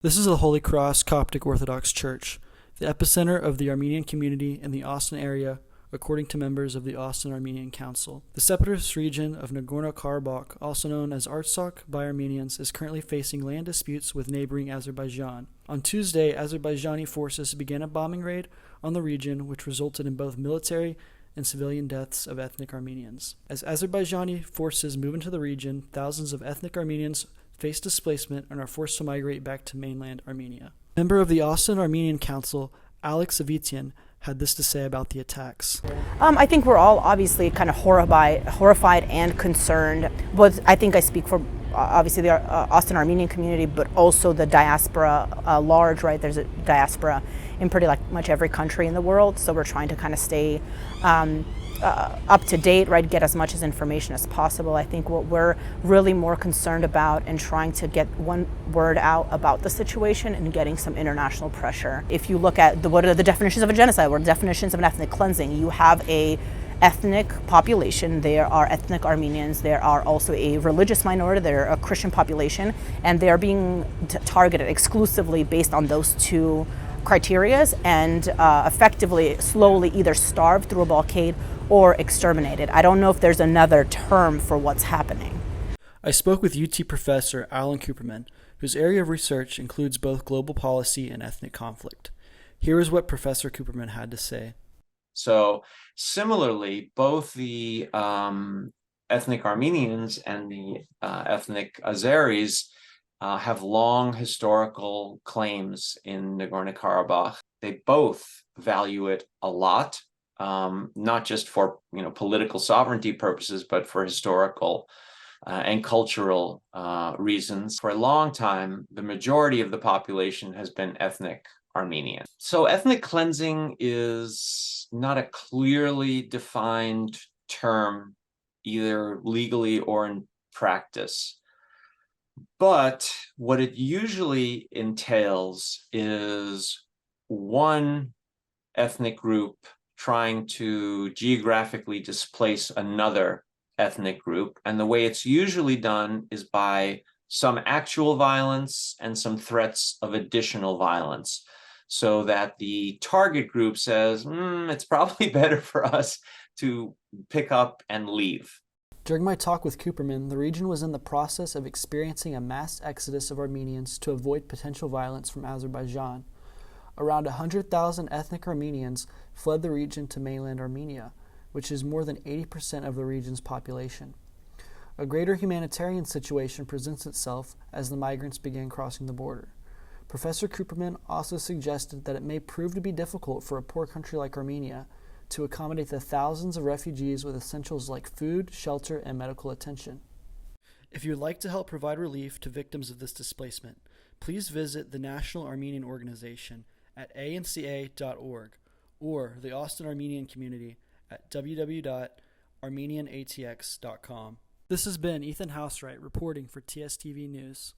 This is the Holy Cross Coptic Orthodox Church, the epicenter of the Armenian community in the Austin area, according to members of the Austin-Armenian Council. The separatist region of Nagorno-Karabakh, also known as Artsakh by Armenians, is currently facing land disputes with neighboring Azerbaijan. On Tuesday, Azerbaijani forces began a bombing raid on the region, which resulted in both military and civilian deaths of ethnic Armenians. As Azerbaijani forces move into the region, thousands of ethnic Armenians face displacement and are forced to migrate back to mainland Armenia. Member of the Austin-Armenian Council, Alex Avitian, had this to say about the attacks. I think we're all obviously kind of horrified and concerned. But I think I speak for obviously the Austin-Armenian community, but also the diaspora large, right? There's a diaspora in pretty much every country in the world. So we're trying to kind of stay up to date, right? Get as much as information as possible. I think what we're really more concerned about and trying to get one word out about the situation and getting some international pressure. If you look at what are the definitions of a genocide, what are the definitions of an ethnic cleansing, you have a ethnic population. There are ethnic Armenians. There are also a religious minority. There are a Christian population, and they are being targeted exclusively based on those two criterias and effectively, slowly either starved through a blockade or exterminated. I don't know if there's another term for what's happening. I spoke with UT professor Alan Cooperman, whose area of research includes both global policy and ethnic conflict. Here is what Professor Cooperman had to say. So similarly, both the ethnic Armenians and the ethnic Azeris have long historical claims in Nagorno-Karabakh. They both value it a lot. Not just for political sovereignty purposes, but for historical and cultural reasons. For a long time, the majority of the population has been ethnic Armenian. So ethnic cleansing is not a clearly defined term, either legally or in practice. But what it usually entails is one ethnic group trying to geographically displace another ethnic group. And the way it's usually done is by some actual violence and some threats of additional violence, so that the target group says, it's probably better for us to pick up and leave. During my talk with Cooperman, the region was in the process of experiencing a mass exodus of Armenians to avoid potential violence from Azerbaijan. Around 100,000 ethnic Armenians fled the region to mainland Armenia, which is more than 80% of the region's population. A greater humanitarian situation presents itself as the migrants began crossing the border. Professor Cooperman also suggested that it may prove to be difficult for a poor country like Armenia to accommodate the thousands of refugees with essentials like food, shelter, and medical attention. If you would like to help provide relief to victims of this displacement, please visit the National Armenian Organization at anca.org or the Austin Armenian community at www.armenianatx.com. This has been Ethan Housewright reporting for TSTV News.